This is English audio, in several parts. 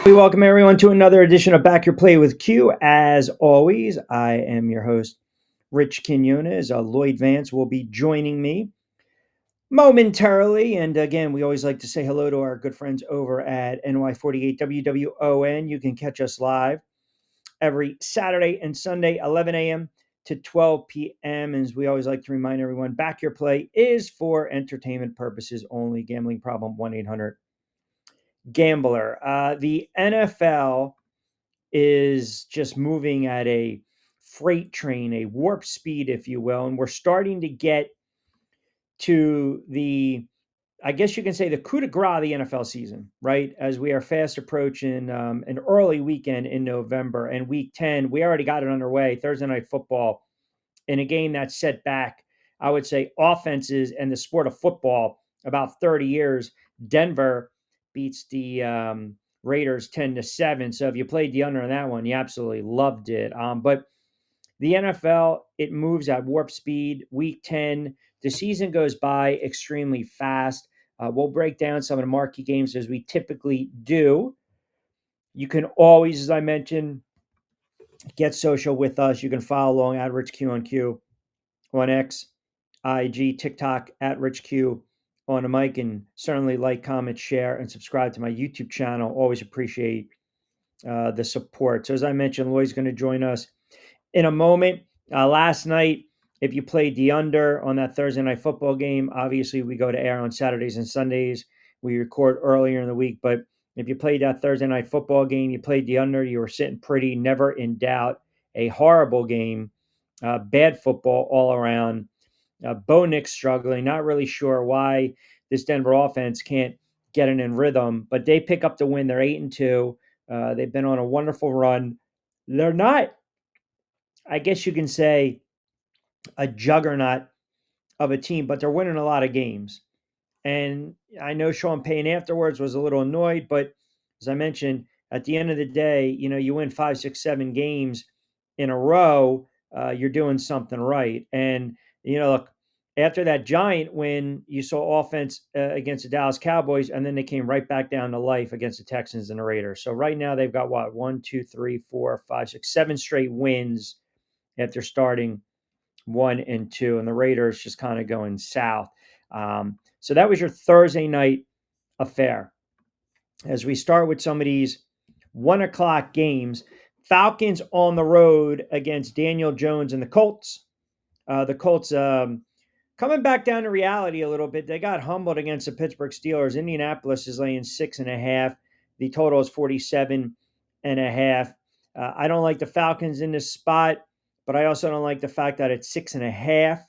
We welcome everyone to another edition of Back Your Play with Q. As always, I am your host, Rich Quiñones. Lloyd Vance will be joining me momentarily. And again, we always like to say hello to our good friends over at NY48 WWON. You can catch us live every Saturday and Sunday, 11 a.m. to 12 p.m. As we always like to remind everyone, Back Your Play is for entertainment purposes only. Gambling problem, 1-800 Gambler. The NFL is just moving at a freight train, a warp speed, if you will. And we're starting to get to I guess you can say, the coup de grace of the NFL season, right? As we are fast approaching an early weekend in November, and week 10, we already got it underway. Thursday Night Football in a game that set back, I would say, offenses and the sport of football about 30 years. Denver beats the Raiders 10-7. So if you played the under on that one, you absolutely loved it. But the NFL, it moves at warp speed. Week 10, the season goes by extremely fast. We'll break down some of the marquee games as we typically do. You can always, as I mentioned, get social with us. You can follow along at Rich Q on Q on X, IG, TikTok at Rich Q on the mic, and certainly like, comment, share, and subscribe to my YouTube channel. Always appreciate the support. So as I mentioned, Lloyd's going to join us in a moment. Last night, if you played the under on that Thursday Night Football game, obviously we go to air on Saturdays and Sundays. We record earlier in the week, but if you played that Thursday Night Football game, you played the under, you were sitting pretty, never in doubt. A horrible game, bad football all around. Bo Nix struggling, not really sure why this Denver offense can't get it in rhythm, but they pick up the win. They're 8-2. They've been on a wonderful run. They're not, I guess you can say, a juggernaut of a team, but they're winning a lot of games. And I know Sean Payne afterwards was a little annoyed, but as I mentioned, at the end of the day, you win 5, 6, 7 games in a row, you're doing something right. And, look, after that Giant win, you saw offense against the Dallas Cowboys, and then they came right back down to life against the Texans and the Raiders. So right now they've got what, 1, 2, 3, 4, 5, 6, 7 straight wins after starting 1-2, and the Raiders just kind of going south. So that was your Thursday night affair. As we start with some of these 1 o'clock games, Falcons on the road against Daniel Jones and the Colts. The Colts coming back down to reality a little bit. They got humbled against the Pittsburgh Steelers. Indianapolis is laying 6.5. The total is 47.5. I don't like the Falcons in this spot, but I also don't like the fact that it's 6.5,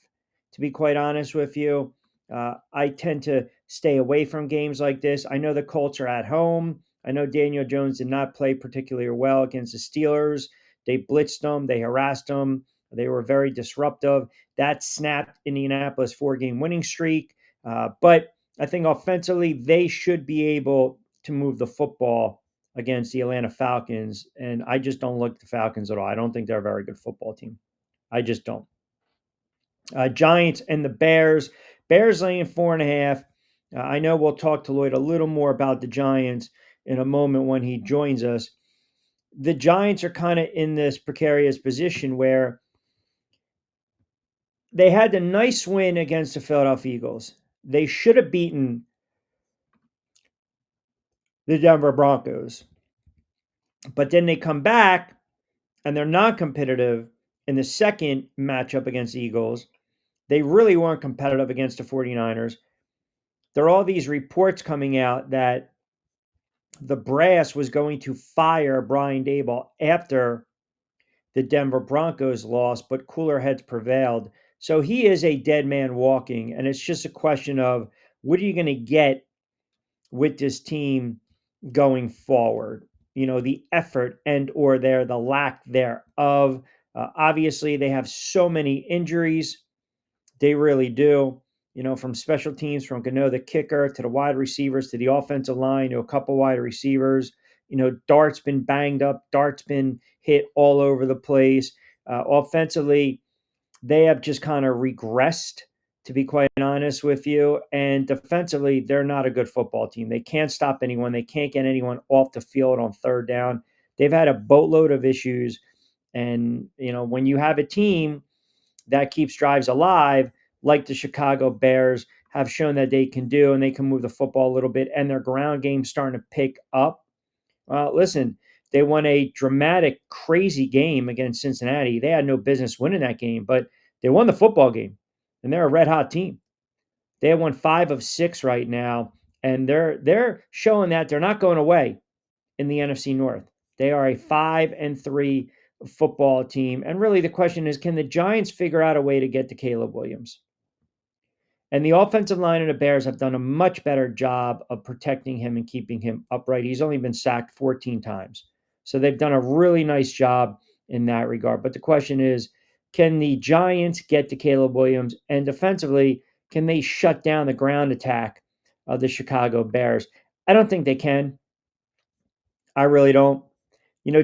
to be quite honest with you. I tend to stay away from games like this. I know the Colts are at home. I know Daniel Jones did not play particularly well against the Steelers. They blitzed them. They harassed them. They were very disruptive. That snapped Indianapolis' 4-game winning streak. But I think offensively, they should be able to move the football against the Atlanta Falcons. And I just don't like the Falcons at all. I don't think they're a very good football team. I just don't. Giants and the Bears. Bears laying 4.5. I know we'll talk to Lloyd a little more about the Giants in a moment when he joins us. The Giants are kind of in this precarious position where they had a nice win against the Philadelphia Eagles. They should have beaten the Denver Broncos. But then they come back and they're not competitive in the second matchup against the Eagles. They really weren't competitive against the 49ers. There are all these reports coming out that the brass was going to fire Brian Daboll after the Denver Broncos lost, but cooler heads prevailed. So he is a dead man walking, and it's just a question of what are you going to get with this team going forward? The effort and or the lack thereof. Obviously, they have so many injuries. They really do. From special teams, from Gano, the kicker, to the wide receivers, to the offensive line, to a couple wide receivers. Dart's been banged up. Dart's been hit all over the place. Offensively, they have just kind of regressed, to be quite honest with you. And defensively, they're not a good football team. They can't stop anyone. They can't get anyone off the field on third down. They've had a boatload of issues. And, when you have a team that keeps drives alive, like the Chicago Bears have shown that they can do, and they can move the football a little bit, and their ground game's starting to pick up. Well, listen, they won a dramatic, crazy game against Cincinnati. They had no business winning that game, but they won the football game, and they're a red hot team. They have won 5 of 6 right now, and they're showing that they're not going away in the NFC North. They are a 5-3 football team, and really the question is, can the Giants figure out a way to get to Caleb Williams? And the offensive line of the Bears have done a much better job of protecting him and keeping him upright. He's only been sacked 14 times. So they've done a really nice job in that regard. But the question is, can the Giants get to Caleb Williams? And defensively, can they shut down the ground attack of the Chicago Bears? I don't think they can. I really don't.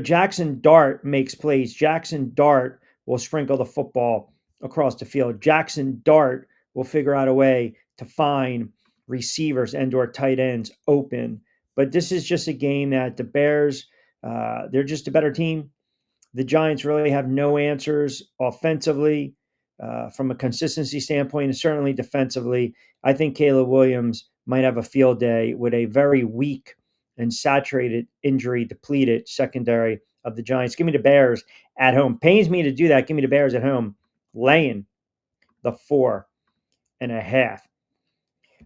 Jackson Dart makes plays. Jackson Dart will sprinkle the football across the field. Jackson Dart will figure out a way to find receivers and or tight ends open. But this is just a game that the Bears, they're just a better team. The Giants really have no answers offensively from a consistency standpoint, and certainly defensively. I think Caleb Williams might have a field day with a very weak and saturated, injury depleted secondary of the Giants. Give me the Bears at home. Pains me to do that. Give me the Bears at home, laying the 4.5.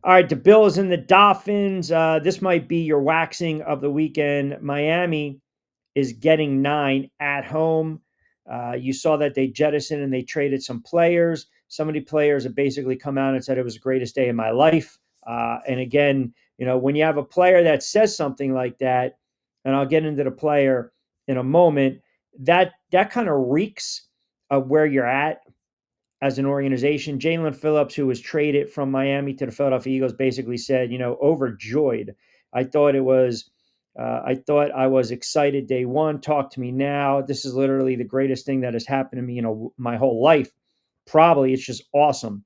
All right, the Bills and the Dolphins. This might be your waxing of the weekend. Miami is getting 9 at home. You saw that they jettisoned and they traded some players. Some of the players have basically come out and said it was the greatest day of my life. And again, when you have a player that says something like that, and I'll get into the player in a moment, that kind of reeks of where you're at as an organization. Jalen Phillips, who was traded from Miami to the Philadelphia Eagles, basically said, overjoyed. I thought it was I thought I was excited day one. Talk to me now. This is literally the greatest thing that has happened to me, my whole life. Probably. It's just awesome.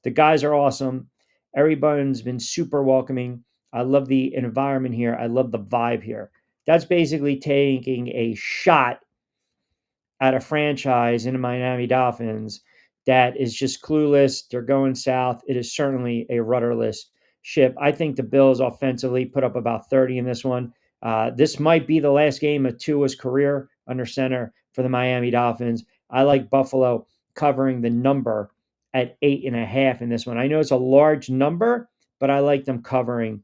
The guys are awesome. Everybody's been super welcoming. I love the environment here. I love the vibe here. That's basically taking a shot at a franchise in the Miami Dolphins that is just clueless. They're going south. It is certainly a rudderless ship. I think the Bills offensively put up about 30 in this one. This might be the last game of Tua's career under center for the Miami Dolphins. I like Buffalo covering the number at 8.5 in this one. I know it's a large number, but I like them covering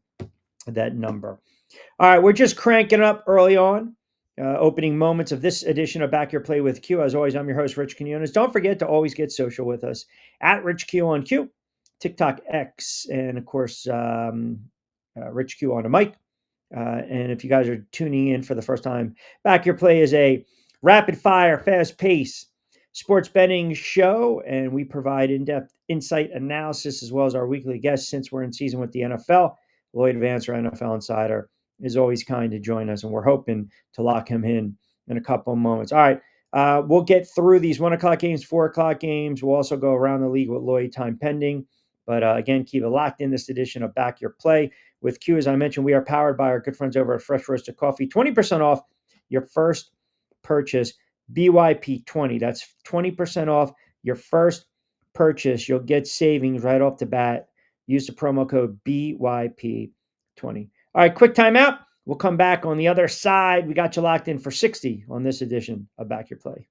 that number. All right, we're just cranking up early on. Opening moments of this edition of Back Your Play with Q. As always, I'm your host, Rich Quiñones. Don't forget to always get social with us at Rich Q on Q, TikTok X, and of course, Rich Q on the mic. And if you guys are tuning in for the first time, Back Your Play is a rapid fire, fast pace sports betting show, and we provide in depth insight analysis as well as our weekly guests since we're in season with the NFL. Lloyd Vance, our NFL insider, is always kind to join us, and we're hoping to lock him in a couple of moments. All right. We'll get through these 1 o'clock games, 4 o'clock games. We'll also go around the league with Lloyd, time pending. But again, keep it locked in this edition of Back Your Play with Q. As I mentioned, we are powered by our good friends over at Fresh Roasted Coffee. 20% off your first purchase, BYP20. That's 20% off your first purchase. You'll get savings right off the bat. Use the promo code BYP20. All right, quick timeout. We'll come back on the other side. We got you locked in for 60 on this edition of Back Your Play.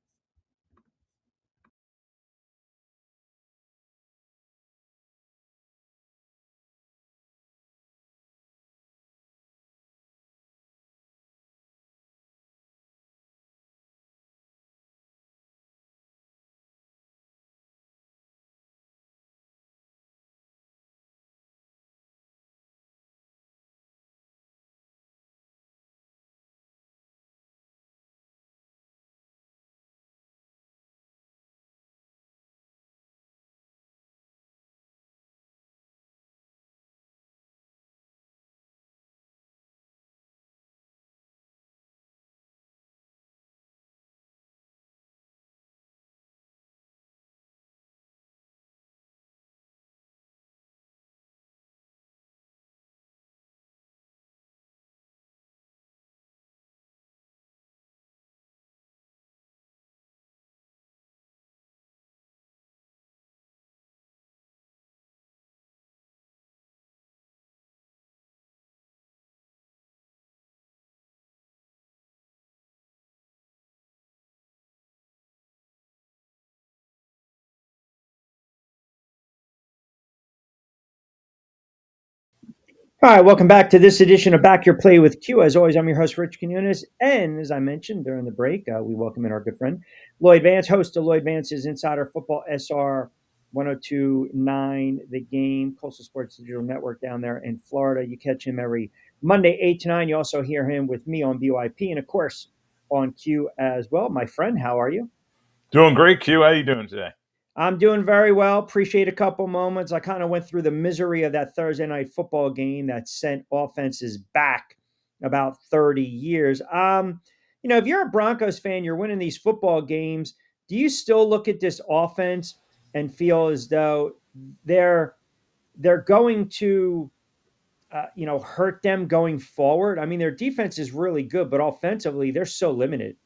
All right, welcome back to this edition of Back Your Play with Q. As always, I'm your host, Rich Quiñones. And as I mentioned during the break, we welcome in our good friend, Lloyd Vance, host of Lloyd Vance's Insider Football SR 1029, The Game, Coastal Sports Digital Network down there in Florida. You catch him every Monday, 8 to 9. You also hear him with me on BYP and, of course, on Q as well. My friend, how are you? Doing great, Q. How you doing today? I'm doing very well. Appreciate a couple moments. I kind of went through the misery of that Thursday night football game that sent offenses back about 30 years. If you're a Broncos fan, you're winning these football games. Do you still look at this offense and feel as though they're they're going to hurt them going forward? I mean, their defense is really good, but offensively, they're so limited.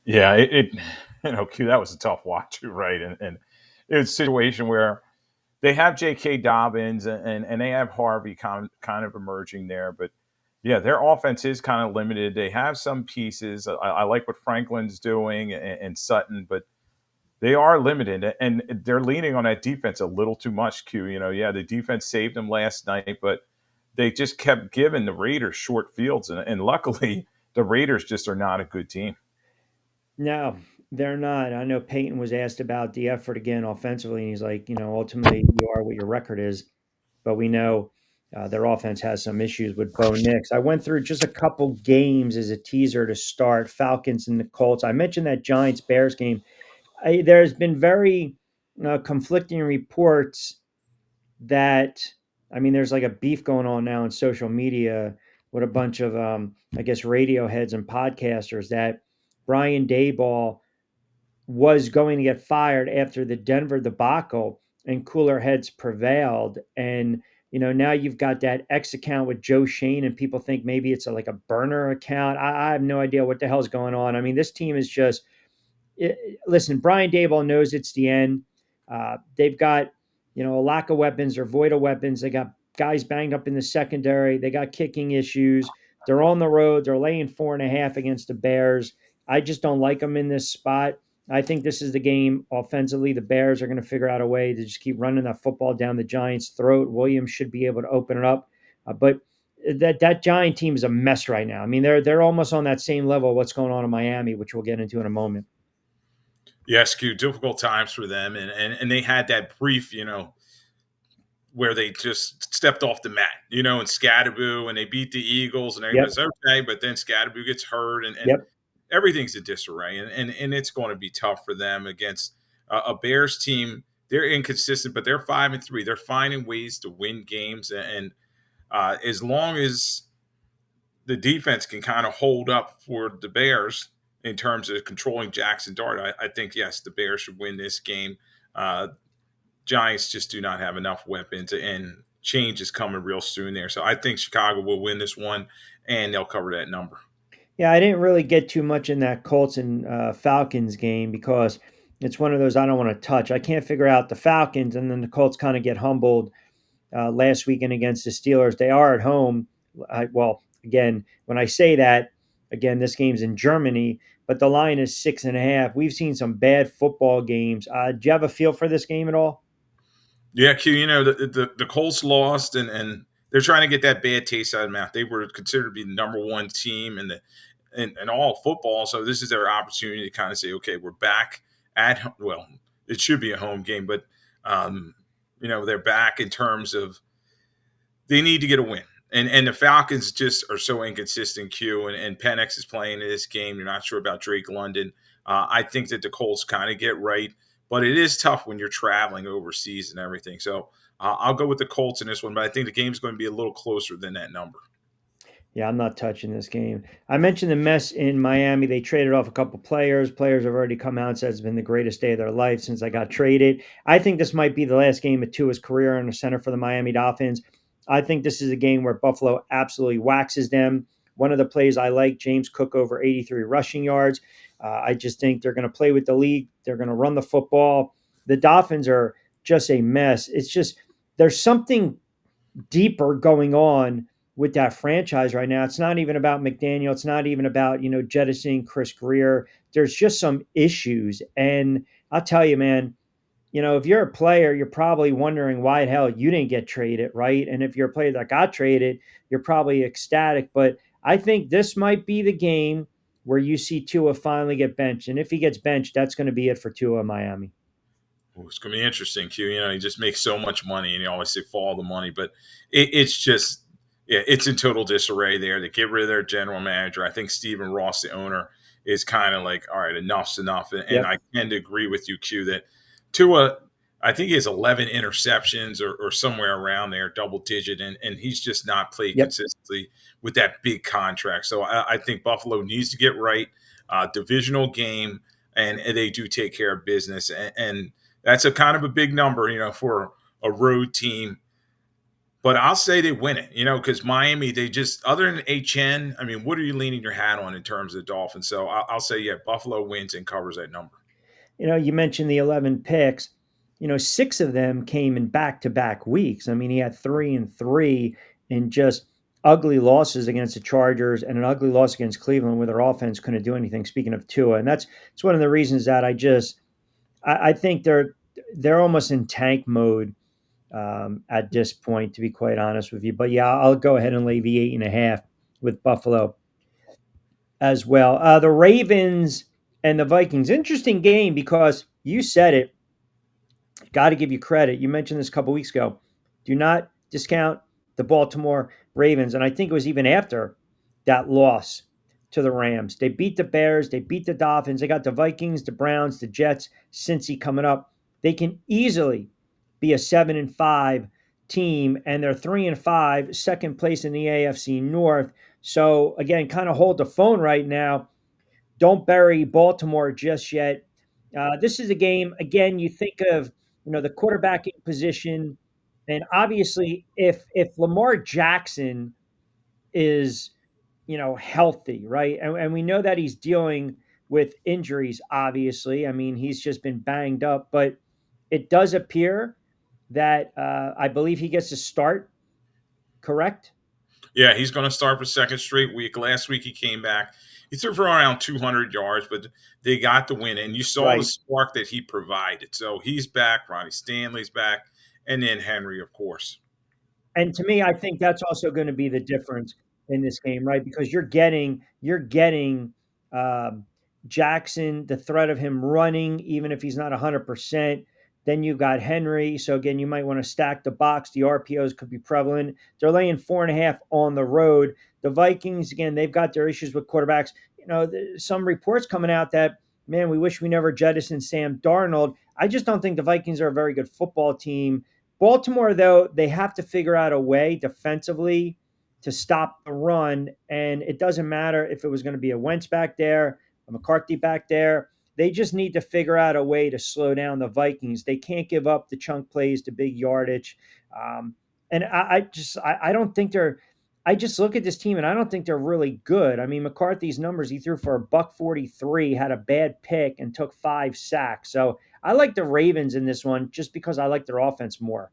Yeah, Q. That was a tough watch, right? And it's a situation where they have J.K. Dobbins and they have Harvey kind of emerging there, but yeah, their offense is kind of limited. They have some pieces. I like what Franklin's doing and Sutton, but they are limited, and they're leaning on that defense a little too much. Q. Yeah, the defense saved them last night, but they just kept giving the Raiders short fields, and luckily the Raiders just are not a good team. No, they're not. I know Peyton was asked about the effort again offensively, and he's like, ultimately you are what your record is, but we know their offense has some issues with Bo Nix. I went through just a couple games as a teaser to start Falcons and the Colts. I mentioned that Giants Bears game. There's been very conflicting reports that, I mean, there's like a beef going on now in social media with a bunch of, I guess, radio heads and podcasters that Brian Dayball was going to get fired after the Denver debacle and cooler heads prevailed. And, now you've got that X account with Joe Shane and people think maybe it's like a burner account. I have no idea what the hell's going on. I mean, this team is just listen, Brian Daboll knows it's the end. They've got, a lack of weapons or void of weapons. They got guys banged up in the secondary. They got kicking issues. They're on the road. They're laying 4.5 against the Bears. I just don't like them in this spot. I think this is the game offensively. The Bears are going to figure out a way to just keep running that football down the Giants' throat. Williams should be able to open it up. But that Giant team is a mess right now. I mean, they're almost on that same level of what's going on in Miami, which we'll get into in a moment. Yes, Q. Difficult times for them, and they had that brief, where they just stepped off the mat, and Scatterboo, and they beat the Eagles, and Yep. everybody's okay, but then Scatterboo gets hurt, and Yep. everything's in disarray, and it's going to be tough for them against a Bears team. They're inconsistent, but they're 5-3. They're finding ways to win games, and as long as the defense can kind of hold up for the Bears in terms of controlling Jackson Dart, I think yes, the Bears should win this game. Uh, Giants just do not have enough weapons, and change is coming real soon there. So I think Chicago will win this one, and they'll cover that number. Yeah, I didn't really get too much in that Colts and Falcons game because it's one of those I don't want to touch. I can't figure out the Falcons, and then the Colts kind of get humbled last weekend against the Steelers. They are at home. Well, again, when I say that, again, this game's in Germany, but the line is 6.5. We've seen some bad football games. Do you have a feel for this game at all? Yeah, Q. The Colts lost, and they're trying to get that bad taste out of their mouth. They were considered to be the number one team in all football, so this is their opportunity to kind of say, okay, we're back at well, it should be a home game, but they're back in terms of they need to get a win. And the Falcons just are so inconsistent, Q. And Penix is playing in this game. You're not sure about Drake London. I think that the Colts kind of get right, but it is tough when you're traveling overseas and everything. So I'll go with the Colts in this one, but I think the game's going to be a little closer than that number. Yeah, I'm not touching this game. I mentioned the mess in Miami. They traded off a couple players. Players have already come out and said it's been the greatest day of their life since I got traded. I think this might be the last game of Tua's career in the center for the Miami Dolphins. I think this is a game where Buffalo absolutely waxes them. One of the plays I like, James Cook over 83 rushing yards. I just think they're going to play with the league. They're going to run the football. The Dolphins are just a mess. It's just there's something deeper going on with that franchise right now. It's not even about McDaniel. It's not even about, jettisoning Chris Greer. There's just some issues. And I'll tell you, man, if you're a player, you're probably wondering why the hell you didn't get traded, right? And if you're a player that got traded, you're probably ecstatic. But I think this might be the game where you see Tua finally get benched. And if he gets benched, that's going to be it for Tua in Miami. Ooh, it's going to be interesting, Q. He just makes so much money, and you always say follow the money, but it's just, yeah, it's in total disarray there. To get rid of their general manager, I think Stephen Ross, the owner, is kind of like, all right, enough's enough. And Yep. I tend to agree with you, Q, that Tua, I think he has 11 interceptions or somewhere around there, double digit, and he's just not played Yep. consistently with that big contract. So I think Buffalo needs to get right. Divisional game, and they do take care of business. And that's a kind of a big number, for a road team. But I'll say they win it, because Miami, they just, other than HN, I mean, what are you leaning your hat on in terms of the Dolphins? So I'll say, yeah, Buffalo wins and covers that number. You mentioned the 11 picks. Six of them came in back to back weeks. I mean, he had 3-3 in just ugly losses against the Chargers and an ugly loss against Cleveland where their offense couldn't do anything. Speaking of Tua, and it's one of the reasons that I think they're almost in tank mode at this point, to be quite honest with you. But yeah, I'll go ahead and lay the 8.5 with Buffalo as well. The Ravens and the Vikings, interesting game because you said it. Got to give you credit. You mentioned this a couple weeks ago. Do not discount the Baltimore Ravens. And I think it was even after that loss to the Rams. They beat the Bears, they beat the Dolphins, they got the Vikings, the Browns, the Jets, Cincy coming up. They can easily be a 7-5 team, and they're 3-5, second place in the AFC North. So again, kind of hold the phone right now. Don't bury Baltimore just yet. This is a game, again, you think of, the quarterbacking position. And obviously, if Lamar Jackson is, healthy, right? And we know that he's dealing with injuries, obviously. I mean, he's just been banged up, but it does appear that I believe he gets to start, correct? Yeah, he's going to start for second straight week. Last week he came back. He threw for around 200 yards, but they got the win. And you saw the Right. spark that he provided. So he's back. Ronnie Stanley's back. And then Henry, of course. And to me, I think that's also going to be the difference in this game, right? Because you're getting um, Jackson, the threat of him running, even if he's not 100%. Then you got Henry. So again, you might want to stack the box. The RPOs could be prevalent. They're laying 4.5 on the road. The Vikings, again, they've got their issues with quarterbacks. Some reports coming out that, man, we wish we never jettisoned Sam Darnold. I just don't think the Vikings are a very good football team. Baltimore, though, they have to figure out a way defensively to stop the run. And it doesn't matter if it was going to be a Wentz back there, a McCarthy back there. They just need to figure out a way to slow down the Vikings. They can't give up the chunk plays, the big yardage. And I don't think they're. I just look at this team and I don't think they're really good. I mean, McCarthy's numbers, he threw for a buck 43, had a bad pick, and took 5 sacks. So I like the Ravens in this one just because I like their offense more.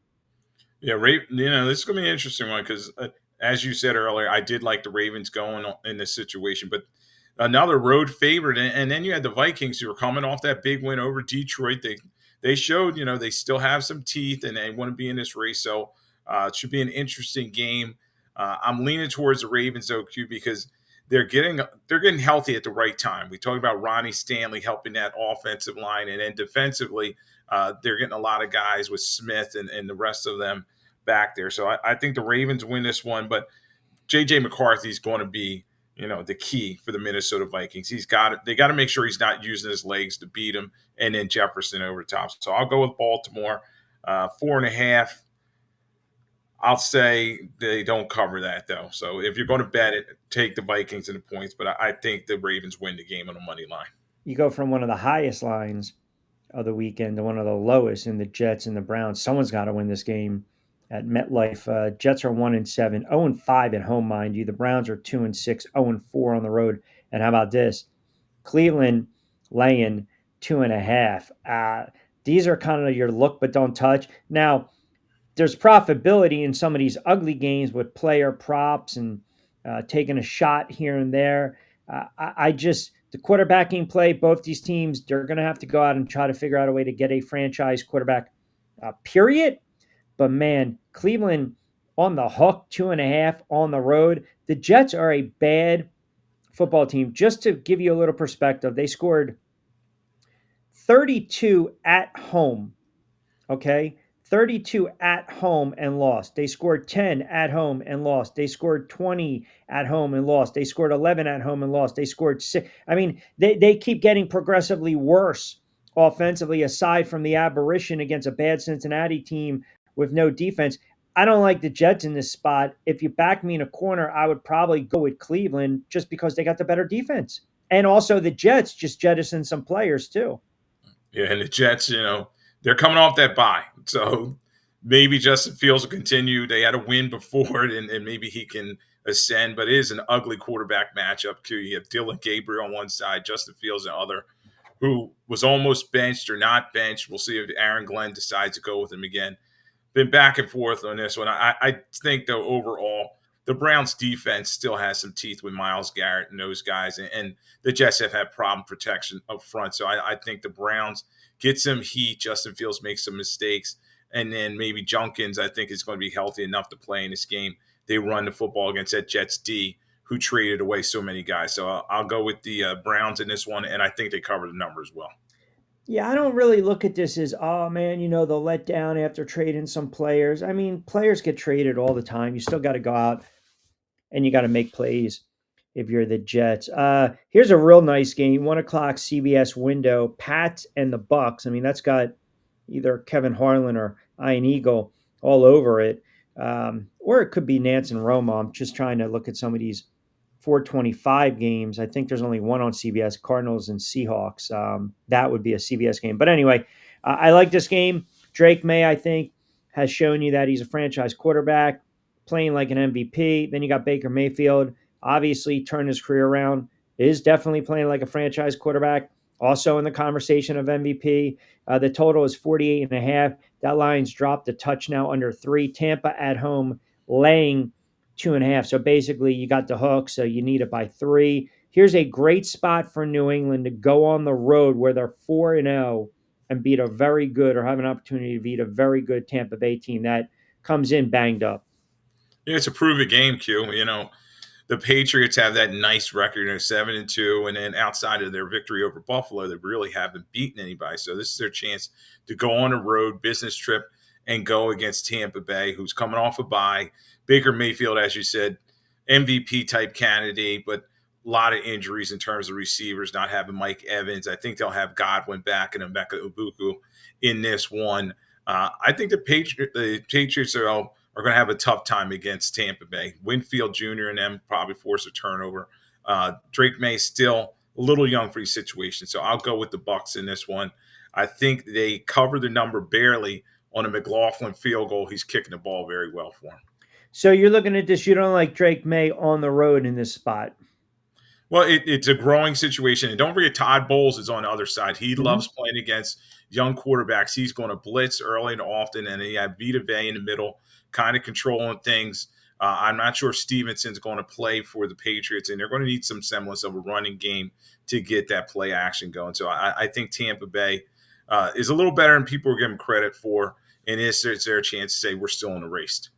Yeah, this is going to be an interesting one because, as you said earlier, I did like the Ravens going in this situation, but another road favorite, and then you had the Vikings who were coming off that big win over Detroit. They showed they still have some teeth and they want to be in this race. So it should be an interesting game. I'm leaning towards the Ravens though, Q, because they're getting healthy at the right time. We talked about Ronnie Stanley helping that offensive line, and then defensively, they're getting a lot of guys with Smith and the rest of them back there. So I think the Ravens win this one, but JJ McCarthy is going to be, the key for the Minnesota Vikings. They got to make sure he's not using his legs to beat him, and then Jefferson over top. So I'll go with Baltimore, 4.5. I'll say they don't cover that though. So if you're going to bet it, take the Vikings and the points. But I think the Ravens win the game on the money line. You go from one of the highest lines of the weekend to one of the lowest in the Jets and the Browns. Someone's got to win this game at MetLife. Jets are 1-7, 0-5 at home, mind you. The Browns are 2-6, 0-4 on the road. And how about this? Cleveland laying 2.5. These are kind of your look but don't touch. Now, there's profitability in some of these ugly games with player props and taking a shot here and there. I just The quarterbacking play, both these teams, they're going to have to go out and try to figure out a way to get a franchise quarterback, period. But man, Cleveland on the hook, 2.5 on the road. The Jets are a bad football team. Just to give you a little perspective, they scored 32 at home. Okay. 32 at home and lost. They scored 10 at home and lost. They scored 20 at home and lost. They scored 11 at home and lost. They scored 6. I mean, they keep getting progressively worse offensively, aside from the aberration against a bad Cincinnati team with no defense. I don't like the Jets in this spot. If you back me in a corner, I would probably go with Cleveland just because they got the better defense. And also the Jets just jettisoned some players too. Yeah, and the Jets, they're coming off that bye. So maybe Justin Fields will continue. They had a win before it, and maybe he can ascend, but it is an ugly quarterback matchup, too. You have Dylan Gabriel on one side, Justin Fields on the other, who was almost benched or not benched. We'll see if Aaron Glenn decides to go with him again. Been back and forth on this one. I think, though, overall, the Browns defense still has some teeth with Myles Garrett and those guys, and the Jets have had problem protection up front. So I think the Browns get some heat. Justin Fields makes some mistakes, and then maybe Junkins, I think, is going to be healthy enough to play in this game. They run the football against that Jets D, who traded away so many guys. So I'll go with the Browns in this one, and I think they cover the number as well. Yeah, I don't really look at this as, oh man, they'll let down after trading some players. I mean, players get traded all the time. You still got to go out and you got to make plays if you're the Jets. Here's a real nice game, 1 o'clock CBS window, Pats and the Bucks. I mean, that's got either Kevin Harlan or Ian Eagle all over it. Or it could be Nance and Roma. I'm just trying to look at some of these 425 games. I think there's only one on CBS, Cardinals and Seahawks. That would be a CBS game. But anyway, I like this game. Drake May, I think, has shown you that he's a franchise quarterback, playing like an MVP. Then you got Baker Mayfield, obviously turned his career around, is definitely playing like a franchise quarterback, also in the conversation of MVP. The total is 48.5. That line's dropped a touch now under 3. Tampa at home laying 2.5. So basically, you got the hook, so you need it by 3. Here's a great spot for New England to go on the road where they're 4-0 and beat a very good, or have an opportunity to beat a very good Tampa Bay team that comes in banged up. Yeah, it's a prove it game, Q. The Patriots have that nice record, 7-2, and then outside of their victory over Buffalo, they really haven't beaten anybody. So this is their chance to go on a road business trip and go against Tampa Bay, who's coming off a bye. Baker Mayfield, as you said, MVP type candidate, but a lot of injuries in terms of receivers, not having Mike Evans. I think they'll have Godwin back and Emeka Ibuku in this one. I think the Patriots are going to have a tough time against Tampa Bay. Winfield Jr. and them probably force a turnover. Drake May still a little young for these situations, so I'll go with the Bucks in this one. I think they cover the number barely on a McLaughlin field goal. He's kicking the ball very well for him. So you're looking at this. You don't like Drake May on the road in this spot. Well, it's a growing situation. And don't forget, Todd Bowles is on the other side. He loves playing against young quarterbacks. He's going to blitz early and often, and he have Vita Vea in the middle, kind of controlling things. I'm not sure if Stevenson's going to play for the Patriots, and they're going to need some semblance of a running game to get that play action going. So I think Tampa Bay is a little better than people are giving credit for, and it's their chance to say we're still in the race.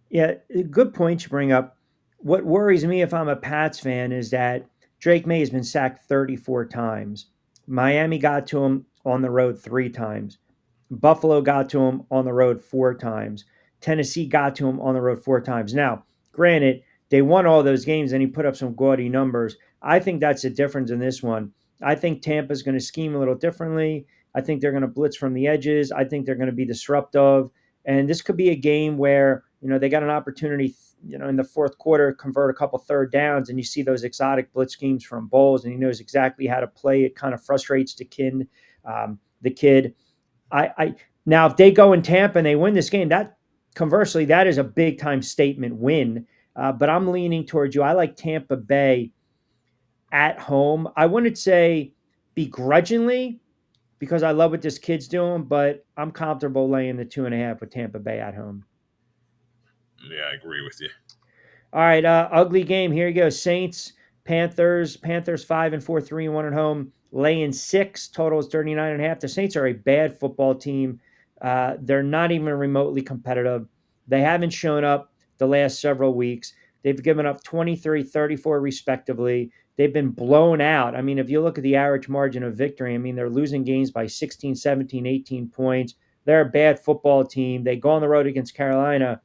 Yeah, good point you bring up. What worries me if I'm a Pats fan is that Drake May has been sacked 34 times. Miami got to him on the road 3 times. Buffalo got to him on the road 4 times. Tennessee got to him on the road 4 times. Now, granted, they won all those games and he put up some gaudy numbers. I think that's the difference in this one. I think Tampa's going to scheme a little differently. I think they're going to blitz from the edges. I think they're going to be disruptive. And this could be a game where, they got an opportunity, in the fourth quarter, convert a couple third downs, and you see those exotic blitz schemes from Bowles, and he knows exactly how to play. It kind of frustrates the kid. Now, if they go in Tampa and they win this game, that conversely, that is a big time statement win. But I'm leaning towards you. I like Tampa Bay at home. I wouldn't say begrudgingly because I love what this kid's doing, but I'm comfortable laying the 2.5 with Tampa Bay at home. Yeah, I agree with you. All right, ugly game. Here you go. Saints Panthers 5-4, 3-1 at home, laying 6. Total is 39.5. The Saints are a bad football team. They're not even remotely competitive. They haven't shown up the last several weeks. They've given up 23, 34 respectively. They've been blown out. I mean, if you look at the average margin of victory, I mean, they're losing games by 16, 17, 18 points. They're a bad football team. They go on the road against Carolina,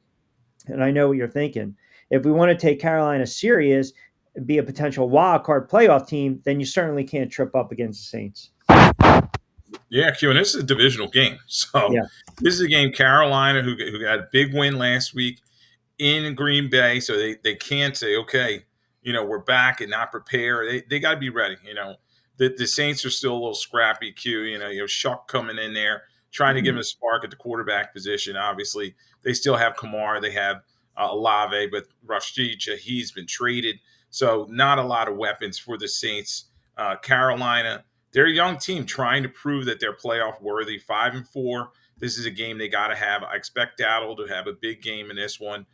and I know what you're thinking. If we want to take Carolina serious, be a potential wild card playoff team, then you certainly can't trip up against the Saints. Yeah, Q, and this is a divisional game. So Yeah. this is a game Carolina who got a big win last week in Green Bay, so they can't say, okay, we're back and not prepare. They got to be ready. The Saints are still a little scrappy. Q, you have Shuck coming in there trying to give him a spark at the quarterback position. Obviously, they still have Kamara, they have Olave, but Rashid, he's been traded, so not a lot of weapons for the Saints. Carolina, they're a young team trying to prove that they're playoff worthy. 5-4. This is a game they got to have. I expect Dowdle to have a big game in this one.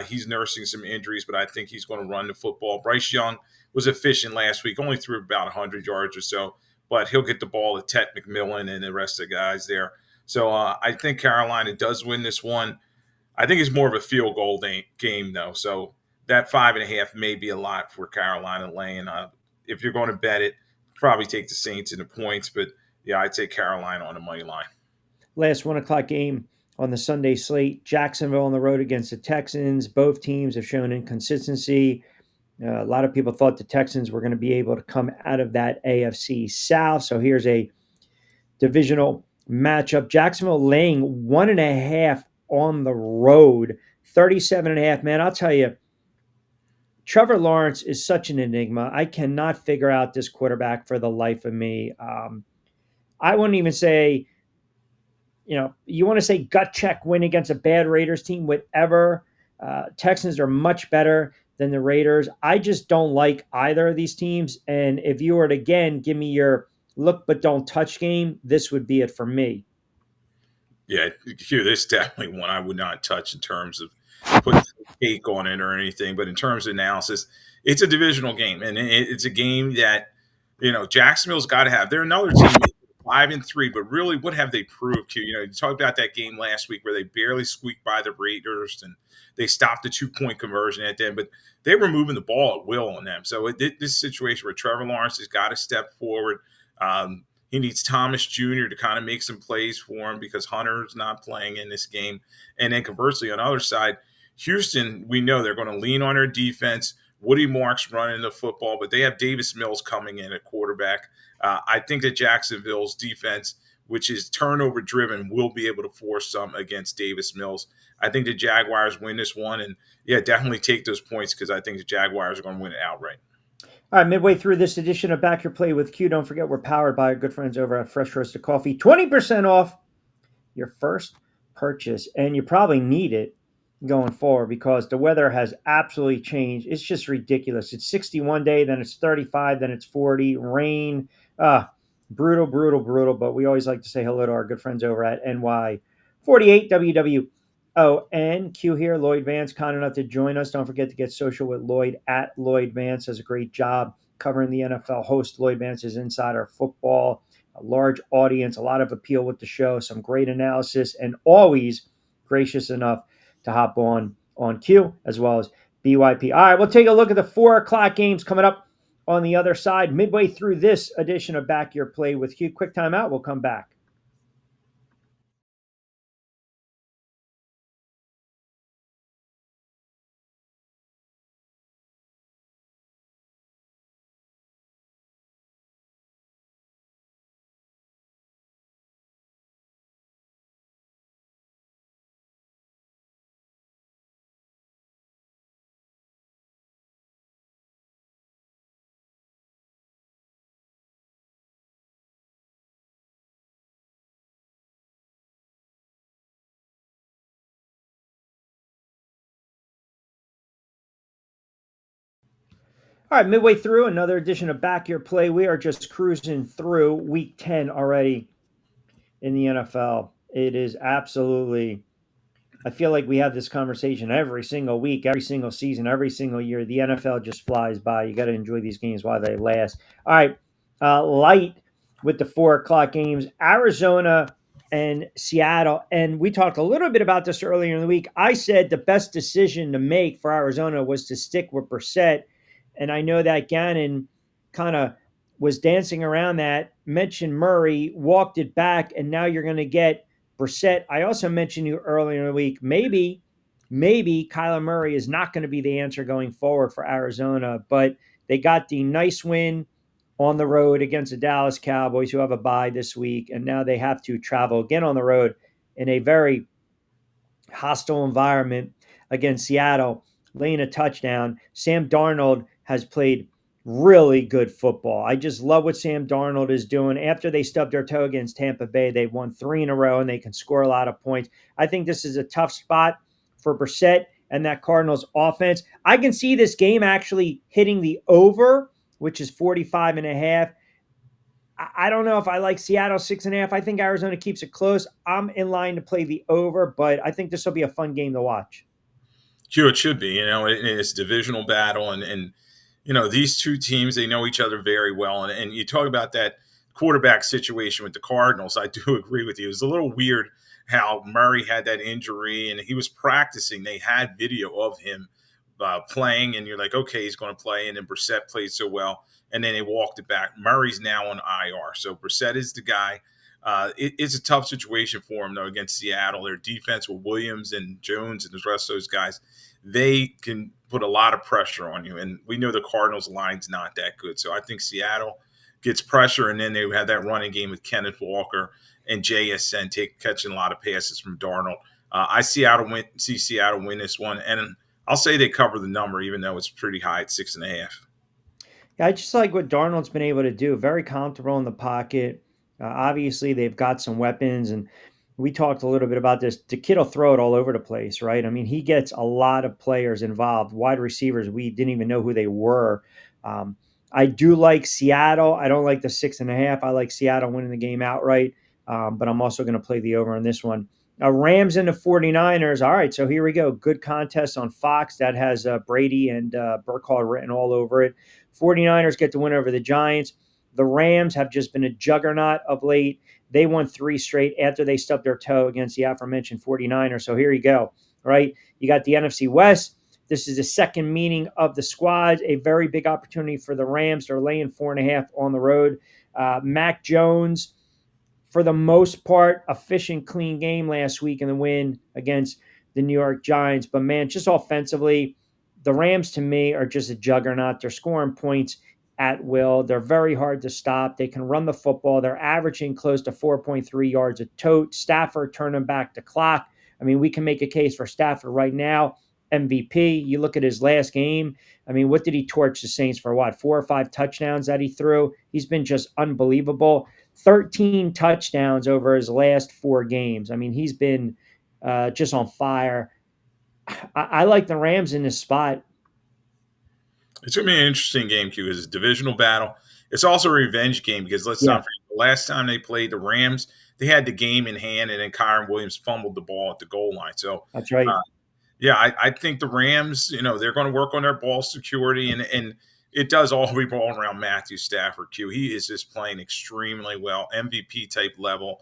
He's nursing some injuries, but I think he's going to run the football. Bryce Young was efficient last week, only threw about 100 yards or so, but he'll get the ball to Ted McMillan and the rest of the guys there. So I think Carolina does win this one. I think it's more of a field goal game, though. So that 5.5 may be a lot for Carolina laying. If you're going to bet it, probably take the Saints in the points, but yeah, I'd say Carolina on the money line. Last 1 o'clock game on the Sunday slate, Jacksonville on the road against the Texans. Both teams have shown inconsistency. A lot of people thought the Texans were going to be able to come out of that AFC South. So here's a divisional matchup. Jacksonville laying 1.5 on the road, 37.5. Man, I'll tell you, Trevor Lawrence is such an enigma. I cannot figure out this quarterback for the life of me. I wouldn't even say, you want to say gut check win against a bad Raiders team, whatever. Texans are much better than the Raiders. I just don't like either of these teams. And if you were to, again, give me your look but don't touch game, this would be it for me. Yeah, Q, this is definitely one I would not touch in terms of putting a take on it or anything. But in terms of analysis, it's a divisional game, and it's a game that Jacksonville's got to have. They're another team 5-3, but really, what have they proved? Q, you talked about that game last week where they barely squeaked by the Raiders and they stopped the 2-point conversion at them, but they were moving the ball at will on them. So this situation where Trevor Lawrence has got to step forward. He needs Thomas Jr. to kind of make some plays for him because Hunter's not playing in this game. And then conversely, on the other side, Houston, we know they're going to lean on their defense. Woody Mark's running the football, but they have Davis Mills coming in at quarterback. I think that Jacksonville's defense, which is turnover driven, will be able to force some against Davis Mills. I think the Jaguars win this one. And yeah, definitely take those points because I think the Jaguars are going to win it outright. All right, midway through this edition of Back Your Play with Q, don't forget we're powered by our good friends over at Fresh Roasted Coffee. 20% off your first purchase, and you probably need it going forward because the weather has absolutely changed. It's just ridiculous. It's 61 day, then it's 35, then it's 40, rain. Brutal, brutal, brutal. But we always like to say hello to our good friends over at NY48 WWON. Q here, Lloyd Vance, kind enough to join us. Don't forget to get social with Lloyd at Lloyd Vance. Does a great job covering the NFL. Host Lloyd Vance's Insider Football. A large audience, a lot of appeal with the show, some great analysis, and always gracious enough to hop on Q as well as BYP. All right, we'll take a look at the 4 o'clock games coming up on the other side. Midway through this edition of Back Your Play with Q. Quick time out. We'll come back. All right, midway through another edition of Back Your Play. We are just cruising through week 10 already in the NFL. It is absolutely I feel like we have this conversation every single week, every single season, every single year. The NFL just flies by. You got to enjoy these games while they last. All right, light with the 4 o'clock games, Arizona and Seattle. And we talked a little bit about this earlier in the week. I said the best decision to make for Arizona was to stick with Brissett. And I know that Gannon kind of was dancing around that, mentioned Murray, walked it back, and now you're going to get Brissett. I also mentioned you earlier in the week, maybe Kyler Murray is not going to be the answer going forward for Arizona, but they got the nice win on the road against the Dallas Cowboys, who have a bye this week, and now they have to travel again on the road in a very hostile environment against Seattle, laying a touchdown. Sam Darnold has played really good football. I just love what Sam Darnold is doing. After they stubbed their toe against Tampa Bay, they won 3 in a row and they can score a lot of points. I think this is a tough spot for Brissett and that Cardinals offense. I can see this game actually hitting the over, which is 45.5. I don't know if I like Seattle 6.5. I think Arizona keeps it close. I'm in line to play the over, but I think this will be a fun game to watch. Sure, it should be. It's a divisional battle, and these two teams, they know each other very well. And you talk about that quarterback situation with the Cardinals. I do agree with you. It was a little weird how Murray had that injury and he was practicing. They had video of him playing, and you're like, okay, he's going to play. And then Brissett played so well, and then they walked it back. Murray's now on IR, so Brissett is the guy. It's a tough situation for him though against Seattle. Their defense with Williams and Jones and the rest of those guys, they can put a lot of pressure on you. And we know the Cardinals line's not that good. So I think Seattle gets pressure, and then they have that running game with Kenneth Walker and JSN catching a lot of passes from Darnold. I see Seattle win this one, and I'll say they cover the number, even though it's pretty high at 6.5. Yeah, I just like what Darnold's been able to do. Very comfortable in the pocket. Obviously, they've got some weapons, and we talked a little bit about this. The kid will throw it all over the place, right? I mean, he gets a lot of players involved. Wide receivers, we didn't even know who they were. I do like Seattle. I don't like the 6.5. I like Seattle winning the game outright, but I'm also going to play the over on this one. Rams and the 49ers. All right, so here we go. Good contest on Fox that has Brady and Burkhalter written all over it. 49ers get the win over the Giants. The Rams have just been a juggernaut of late. They won 3 straight after they stubbed their toe against the aforementioned 49ers. So here you go, right? You got the NFC West. This is the second meeting of the squads. A very big opportunity for the Rams. They're laying 4.5 on the road. Mac Jones, for the most part, a efficient, clean game last week in the win against the New York Giants. But man, just offensively, the Rams to me are just a juggernaut. They're scoring points at will. They're very hard to stop. They can run the football. They're averaging close to 4.3 yards a tote. Stafford turning back the clock. I mean, we can make a case for Stafford right now. MVP. You look at his last game. I mean, what did he torch the Saints for? What, 4 or 5 touchdowns that he threw? He's been just unbelievable. 13 touchdowns over his last 4 games. I mean, he's been just on fire. I like the Rams in this spot. It's going to be an interesting game, Q. It's a divisional battle. It's also a revenge game because let's Yeah, not forget, the last time they played the Rams, they had the game in hand, and then Kyron Williams fumbled the ball at the goal line. So, that's right. uh, yeah, I think the Rams, they're going to work on their ball security, and it does all revolve around Matthew Stafford. Q. He is just playing extremely well, MVP type level.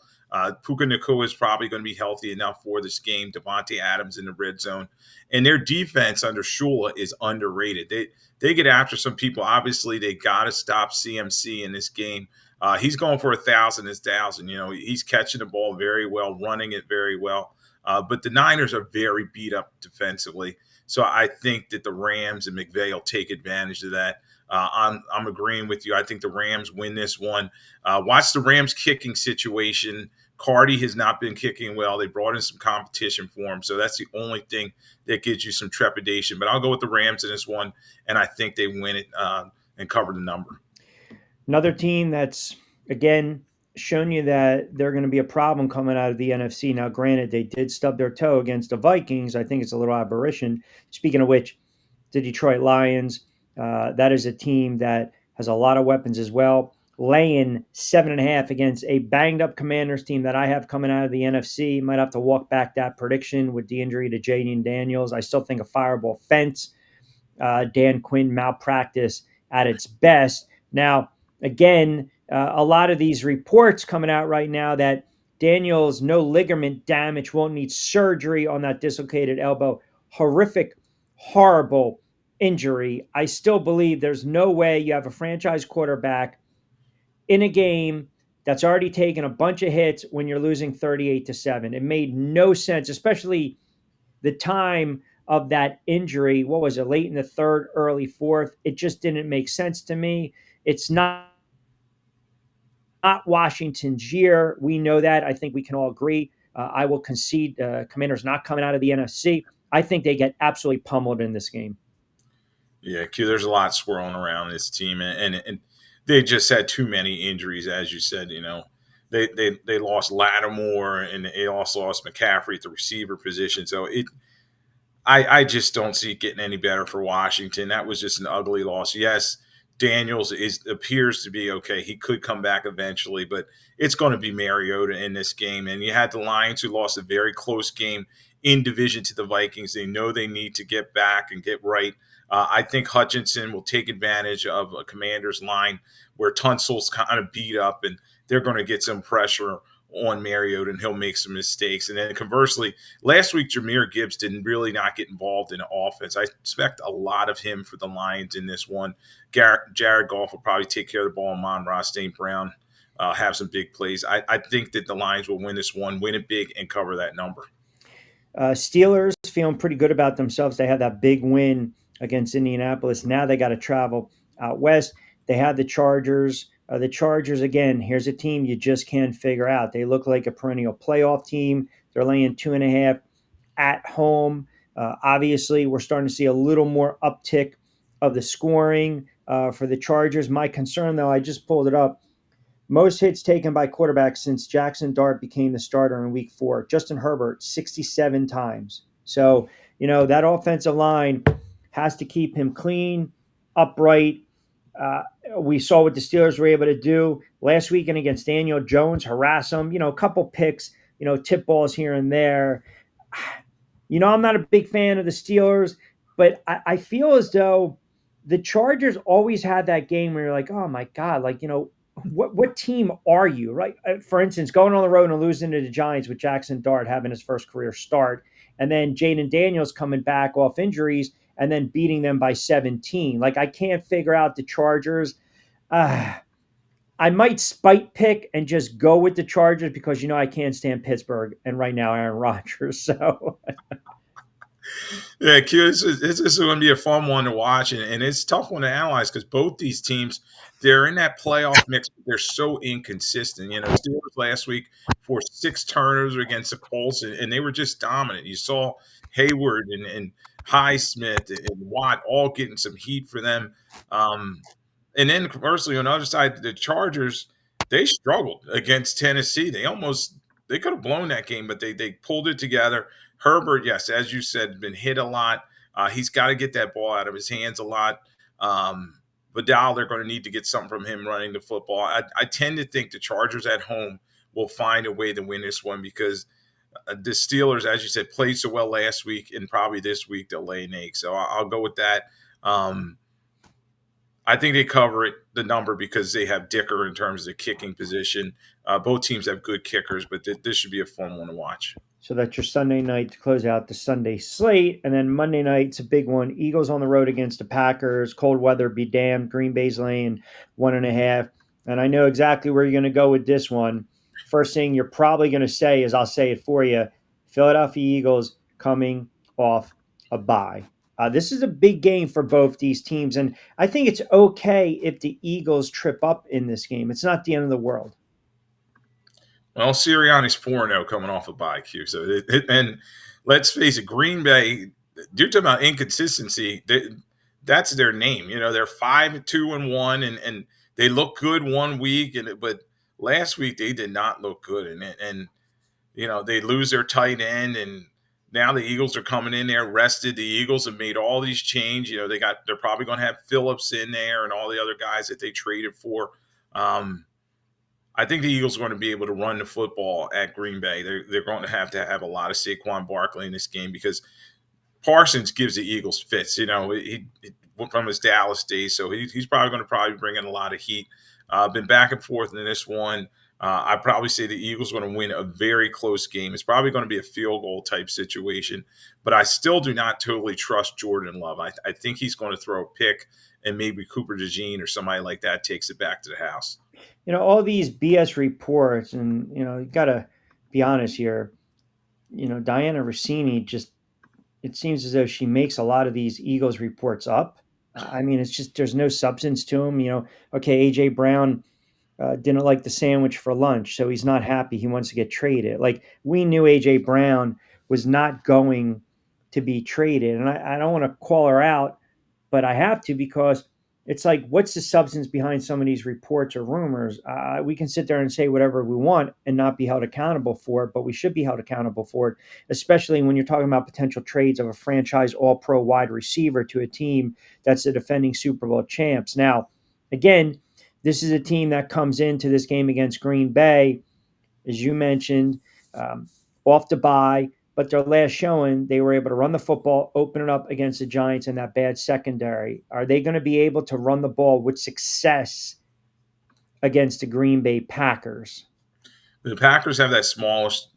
Puka Nacua is probably going to be healthy enough for this game. Devontae Adams in the red zone, and their defense under Shula is underrated. They get after some people. Obviously, they got to stop CMC in this game. He's going for 1,000 is 1,000. He's catching the ball very well, running it very well. But the Niners are very beat up defensively. So I think that the Rams and McVay will take advantage of that. I'm agreeing with you. I think the Rams win this one. Watch the Rams kicking situation. Cardi has not been kicking well. They brought in some competition for him. So that's the only thing that gives you some trepidation. But I'll go with the Rams in this one, and I think they win it and cover the number. Another team that's, again, shown you that they're going to be a problem coming out of the NFC. Now, granted, they did stub their toe against the Vikings. I think it's a little aberration. Speaking of which, the Detroit Lions, that is a team that has a lot of weapons as well. laying 7.5 against a banged up Commanders team that I have coming out of the NFC. Might have to walk back that prediction with the injury to Jaden Daniels. I still think a fireable fence. Dan Quinn malpractice at its best. Now, again, a lot of these reports coming out right now that Daniels no ligament damage, won't need surgery on that dislocated elbow. Horrific, horrible injury. I still believe there's no way you have a franchise quarterback in a game that's already taken a bunch of hits when you're losing 38-7. It made no sense, especially the time of that injury. What was it, late in the third, early fourth? It just didn't make sense to me. It's not Washington's year. We know that. I think we can all agree. I will concede Commanders not coming out of the NFC. I think they get absolutely pummeled in this game. Yeah, Q, there's a lot swirling around this team, and they just had too many injuries, as you said. They lost Lattimore, and they also lost McCaffrey at the receiver position. So I just don't see it getting any better for Washington. That was just an ugly loss. Yes, Daniels appears to be okay. He could come back eventually, but it's going to be Mariota in this game. And you had the Lions, who lost a very close game in division to the Vikings. They know they need to get back and get right. I think Hutchinson will take advantage of a Commander's line where Tunsil's kind of beat up, and they're going to get some pressure on Mariota, and he'll make some mistakes. And then conversely, last week, Jahmyr Gibbs didn't really not get involved in the offense. I expect a lot of him for the Lions in this one. Jared Goff will probably take care of the ball, and Amon-Ra St. Brown have some big plays. I think that the Lions will win this one, win it big, and cover that number. Steelers feeling pretty good about themselves. They had that big win against Indianapolis. Now they got to travel out west. They had the Chargers. The Chargers, again, here's a team you just can't figure out. They look like a perennial playoff team. They're laying 2.5 at home. Obviously, we're starting to see a little more uptick of the scoring for the Chargers. My concern, though, I just pulled it up. Most hits taken by quarterbacks since Jackson Dart became the starter in week 4. Justin Herbert, 67 times. So, that offensive line has to keep him clean, upright. Uh, we saw what the Steelers were able to do last weekend against Daniel Jones, harass him, a couple picks, tip balls here and there. I'm not a big fan of the Steelers, but I feel as though the Chargers always had that game where you're like, oh my God, what team are you, right? For instance, going on the road and losing to the Giants with Jackson Dart having his first career start, and then Jaden Daniels coming back off injuries and then beating them by 17. Like, I can't figure out the Chargers. I might spite pick and just go with the Chargers because I can't stand Pittsburgh and right now Aaron Rodgers. So Yeah, Q, this is going to be a fun one to watch, and it's a tough one to analyze because both these teams, they're in that playoff mix, but they're so inconsistent. Steelers last week for 6 turnovers against the Colts, and they were just dominant. You saw Hayward and Highsmith and Watt all getting some heat for them. And then conversely, on the other side, the Chargers, they struggled against Tennessee. They could have blown that game, but they pulled it together. Herbert, yes, as you said, been hit a lot. He's got to get that ball out of his hands a lot. Vidal, they're going to need to get something from him running the football. I tend to think the Chargers at home will find a way to win this one because the Steelers, as you said, played so well last week, and probably this week they'll lay an egg. So I'll go with that. I think they cover the number because they have Dicker in terms of the kicking position. Both teams have good kickers, but this should be a fun one to watch. So that's your Sunday night to close out the Sunday slate. And then Monday night's a big one. Eagles on the road against the Packers. Cold weather be damned. Green Bay's laying 1.5. And I know exactly where you're going to go with this one. First thing you're probably going to say is, I'll say it for you, Philadelphia Eagles coming off a bye. This is a big game for both these teams. And I think it's okay if the Eagles trip up in this game. It's not the end of the world. Well, Sirianni's 4-0 coming off a bye, Q. So, and let's face it, Green Bay, you're talking about inconsistency. That's their name. They're 5-2-1, and they look good one week, but last week they did not look good. And they lose their tight end, and now the Eagles are coming in there rested. The Eagles have made all these changes. They're probably going to have Phillips in there and all the other guys that they traded for. Um, I think the Eagles are going to be able to run the football at Green Bay. They're going to have a lot of Saquon Barkley in this game because Parsons gives the Eagles fits. He from his Dallas days, so he's probably going to bring in a lot of heat. Been back and forth in this one. I'd probably say the Eagles are going to win a very close game. It's probably going to be a field goal type situation, but I still do not totally trust Jordan Love. I think he's going to throw a pick, and maybe Cooper DeJean or somebody like that takes it back to the house. All these BS reports, and you got to be honest here. Diana Rossini just, it seems as though she makes a lot of these Eagles reports up. I mean, it's just there's no substance to them. Okay, AJ Brown didn't like the sandwich for lunch, so he's not happy. He wants to get traded. Like, we knew AJ Brown was not going to be traded, and I don't want to call her out, but I have to, because it's like, what's the substance behind some of these reports or rumors? We can sit there and say whatever we want and not be held accountable for it, but we should be held accountable for it, especially when you're talking about potential trades of a franchise all-pro wide receiver to a team that's the defending Super Bowl champs. Now, again, this is a team that comes into this game against Green Bay, as you mentioned, um, off the bye. But their last showing, they were able to run the football, open it up against the Giants and that bad secondary. Are they going to be able to run the ball with success against the Green Bay Packers? The Packers have that smallest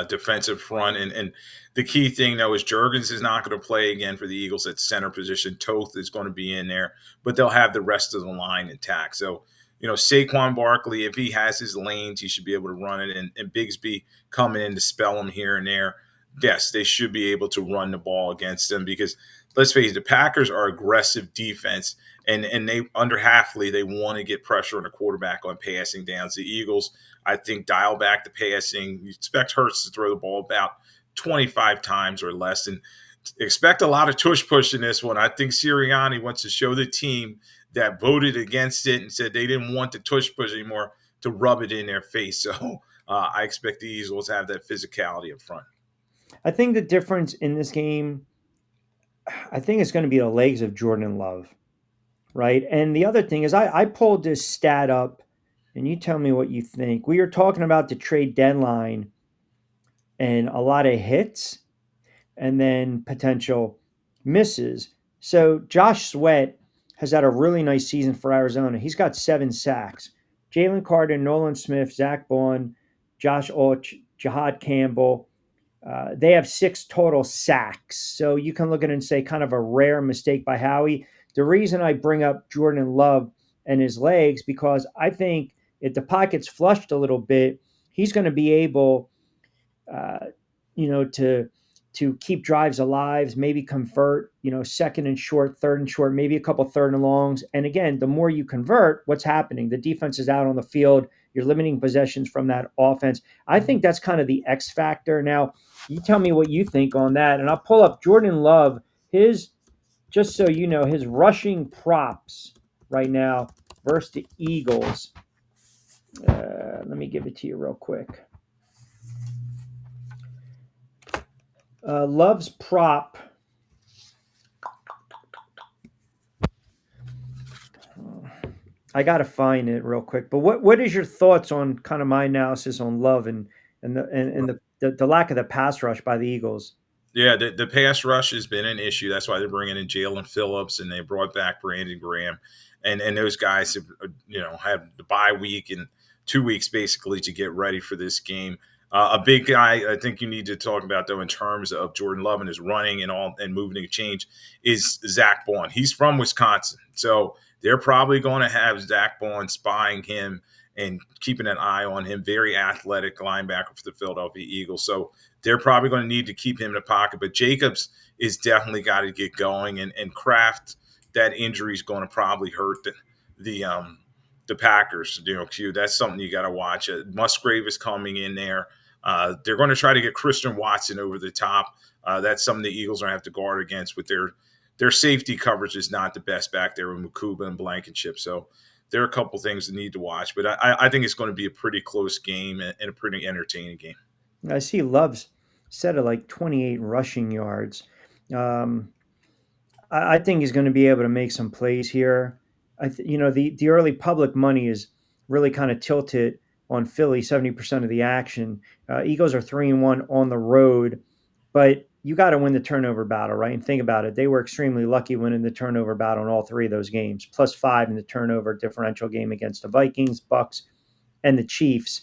defensive front, and the key thing though is Jurgens is not going to play again for the Eagles at center position. Toth is going to be in there, but they'll have the rest of the line intact. So Saquon Barkley, if he has his lanes, he should be able to run it, and Bigsby coming in to spell him here and there. Yes, they should be able to run the ball against them because let's face it, the Packers are aggressive defense, and they under Halfley they want to get pressure on the quarterback on passing downs. The Eagles, I think, dial back the passing. You expect Hurts to throw the ball about 25 times or less, and expect a lot of tush push in this one. I think Sirianni wants to show the team that voted against it and said they didn't want the tush push anymore to rub it in their face. So I expect the Eagles to have that physicality up front. I think the difference in this game, I think it's going to be the legs of Jordan Love, right? And the other thing is, I pulled this stat up, and you tell me what you think. We are talking about the trade deadline and a lot of hits and then potential misses. So Josh Sweat has had a really nice season for Arizona. He's got 7 sacks. Jalen Carter, Nolan Smith, Zach Bond, Josh Olch, Jahad Campbell. They have 6 total sacks. So you can look at it and say kind of a rare mistake by Howie. The reason I bring up Jordan Love and his legs, because I think if the pocket's flushed a little bit, he's going to be able uh, to keep drives alive, maybe convert, second and short, third and short, maybe a couple third and longs. And again, the more you convert, what's happening? The defense is out on the field. You're limiting possessions from that offense. I think that's kind of the X factor. Now, you tell me what you think on that. And I'll pull up Jordan Love, his, just so you know, his rushing props right now versus the Eagles. Let me give it to you real quick. Love's prop. I gotta find it real quick. But what is your thoughts on kind of my analysis on Love and the lack of the pass rush by the Eagles? Yeah, the pass rush has been an issue. That's why they're bringing in Jalen Phillips and they brought back Brandon Graham, and those guys have have the bye week and 2 weeks basically to get ready for this game. A big guy I think you need to talk about though in terms of Jordan Love and his running and moving and change is Zach Bond. He's from Wisconsin, so they're probably going to have Zach Bond spying him and keeping an eye on him. Very athletic linebacker for the Philadelphia Eagles. So they're probably going to need to keep him in the pocket. But Jacobs is definitely got to get going, and Kraft, that injury is going to probably hurt the Packers. Q. That's something you got to watch. Musgrave is coming in there. They're going to try to get Christian Watson over the top. That's something the Eagles are going to have to guard against with their safety coverage is not the best back there with Mukuba and Blankenship. So there are a couple things that need to watch. But I think it's going to be a pretty close game and a pretty entertaining game. I see Love's set at like 28 rushing yards. Um, I think he's going to be able to make some plays here. The early public money is really kind of tilted on Philly 70% of the action. Eagles are 3-1 on the road, but you got to win the turnover battle, right? And think about it. They were extremely lucky winning the turnover battle in all three of those games, +5 in the turnover differential game against the Vikings, Bucks, and the Chiefs.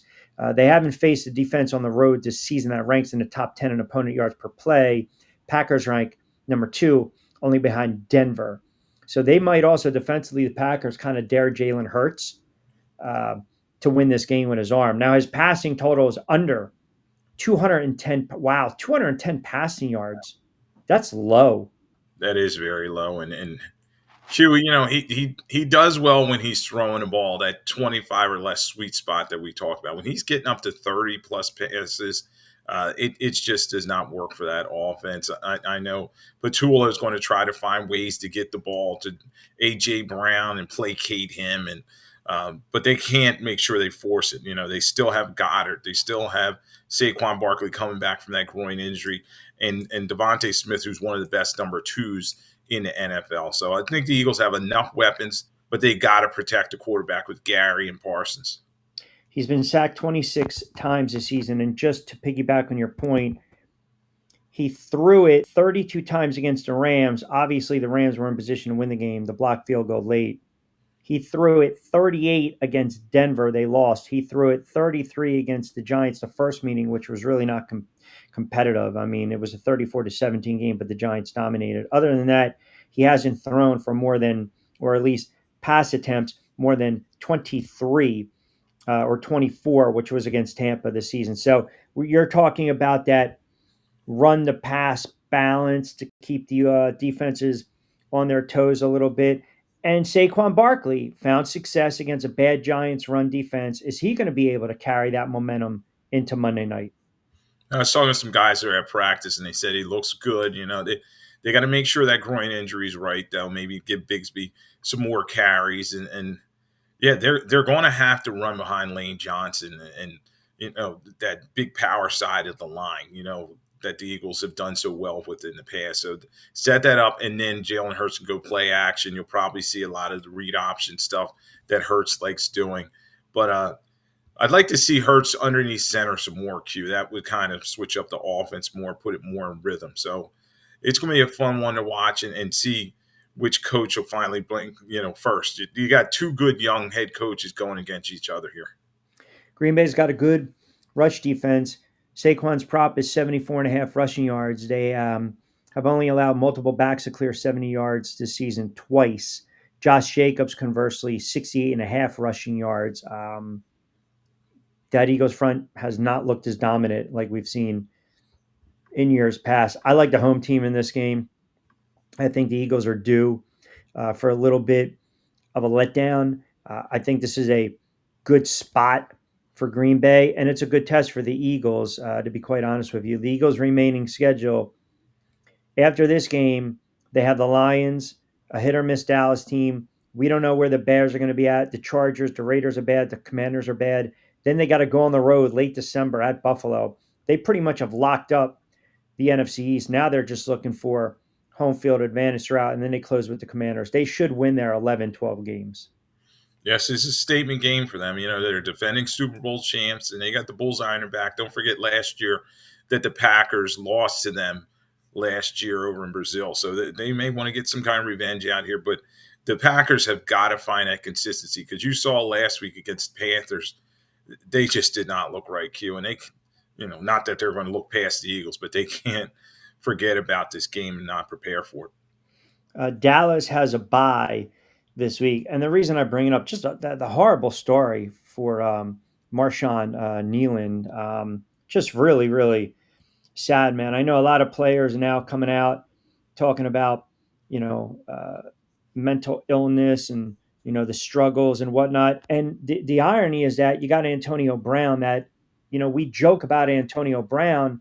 They haven't faced a defense on the road this season that ranks in the top 10 in opponent yards per play. Packers rank number 2, only behind Denver. So they might also defensively, the Packers kind of dare Jalen Hurts uh, to win this game with his arm. Now, his passing total is under 210. Wow, 210 passing yards. That's low. That is very low, and Q, he does well when he's throwing the ball, that 25 or less sweet spot that we talked about. When he's getting up to 30 plus passes, it just does not work for that offense. I know Patula is going to try to find ways to get the ball to A.J. Brown and placate him, and but they can't make sure they force it. They still have Goddard. They still have Saquon Barkley coming back from that groin injury, and Devontae Smith, who's one of the best number twos in the NFL. So I think the Eagles have enough weapons, but they got to protect the quarterback with Gary and Parsons. He's been sacked 26 times this season. And just to piggyback on your point, he threw it 32 times against the Rams. Obviously, the Rams were in position to win the game, the blocked field goal late. He threw it 38 against Denver. They lost. He threw it 33 against the Giants the first meeting, which was really not competitive. I mean, it was a 34-17 game, but the Giants dominated. Other than that, he hasn't thrown for more than, or at least pass attempts, more than 23 or 24, which was against Tampa this season. So you're talking about that run the pass balance to keep the defenses on their toes a little bit. And Saquon Barkley found success against a bad Giants run defense. Is he going to be able to carry that momentum into Monday night? I was talking to some guys that are at practice, and they said he looks good. They got to make sure that groin injury is right. They'll maybe give Bigsby some more carries, and yeah, they're going to have to run behind Lane Johnson and that big power side of the line. That the Eagles have done so well with in the past. So set that up, and then Jalen Hurts can go play action. You'll probably see a lot of the read option stuff that Hurts likes doing. But I'd like to see Hurts underneath center some more, Q. That would kind of switch up the offense more, put it more in rhythm. So it's going to be a fun one to watch and see which coach will finally blink, first. You got two good young head coaches going against each other here. Green Bay's got a good rush defense. Saquon's prop is 74.5 rushing yards. They have only allowed multiple backs to clear 70 yards this season twice. Josh Jacobs, conversely, 68.5 rushing yards. That Eagles front has not looked as dominant like we've seen in years past. I like the home team in this game. I think the Eagles are due for a little bit of a letdown. I think this is a good spot for Green Bay, and it's a good test for the Eagles, to be quite honest with you. The Eagles' remaining schedule after this game, they have the Lions, a hit or miss Dallas team. We don't know where the Bears are going to be at. The Chargers, the Raiders are bad. The Commanders are bad. Then they got to go on the road late December at Buffalo. They pretty much have locked up the NFC East. Now they're just looking for home field advantage throughout, and then they close with the Commanders. They should win their 11, 12 games. Yes, it's a statement game for them. They're defending Super Bowl champs, and they got the bullseye on their back. Don't forget last year that the Packers lost to them last year over in Brazil. So they may want to get some kind of revenge out here. But the Packers have got to find that consistency, because you saw last week against the Panthers, they just did not look right, Q. And they, not that they're going to look past the Eagles, but they can't forget about this game and not prepare for it. Dallas has a bye this week. And the reason I bring it up, just the horrible story for Marshawn Nealand. Just really, really sad, man. I know a lot of players now coming out talking about, mental illness and, the struggles and whatnot. And the irony is that you got Antonio Brown that, we joke about Antonio Brown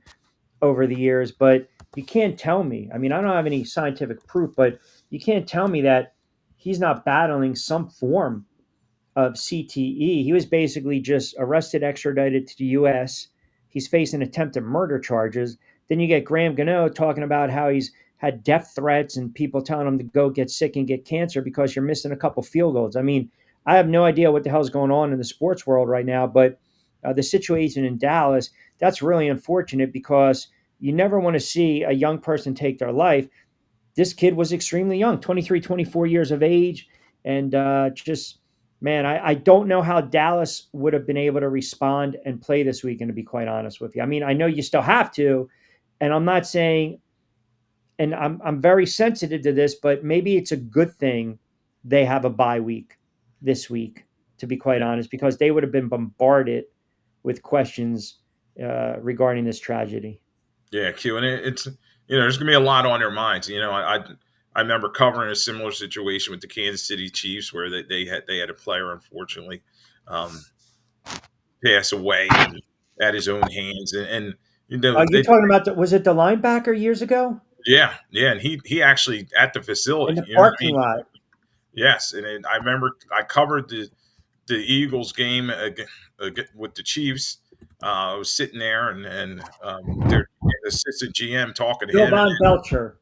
over the years, but you can't tell me. I mean, I don't have any scientific proof, but you can't tell me that he's not battling some form of CTE. He was basically just arrested, extradited to the U.S. He's facing attempted murder charges. Then you get Graham Gano talking about how he's had death threats and people telling him to go get sick and get cancer because you're missing a couple field goals. I mean, I have no idea what the hell's going on in the sports world right now, but the situation in Dallas, that's really unfortunate because you never want to see a young person take their life. This kid was extremely young, 23, 24 years of age. And just, man, I don't know how Dallas would have been able to respond and play this weekend, to be quite honest with you. I mean, I know you still have to, and I'm not saying, and I'm very sensitive to this, but maybe it's a good thing they have a bye week this week, to be quite honest, because they would have been bombarded with questions regarding this tragedy. Yeah, Q, and it's there's gonna be a lot on their minds. I remember covering a similar situation with the Kansas City Chiefs where they had a player unfortunately um, pass away and at his own hands, and You're they talking about was it the linebacker years ago yeah, and he actually at the in facility, the you know what I parking mean? lot? Yes, and I remember I covered the Eagles game with the Chiefs. I was sitting there and their assistant GM talking to Bill him, and Von Belcher.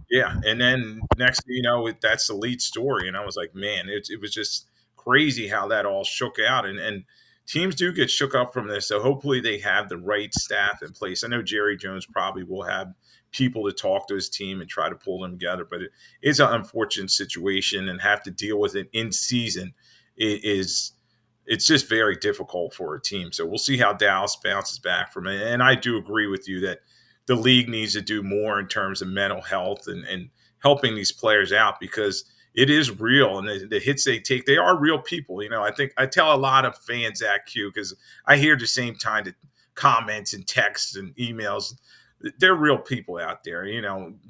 yeah, and then next thing you know, that's the lead story, and I was like, man, it was just crazy how that all shook out, and teams do get shook up from this. So hopefully they have the right staff in place. I know Jerry Jones probably will have people to talk to his team and try to pull them together, but it is an unfortunate situation, and have to deal with it in season. It is it's just very difficult for a team. So we'll see how Dallas bounces back from it. And I do agree with you that the league needs to do more in terms of mental health and helping these players out, because it is real, and the hits they take, they are real people. I think I tell a lot of fans at Q, because I hear the same kind of comments and texts and emails. They're real people out there.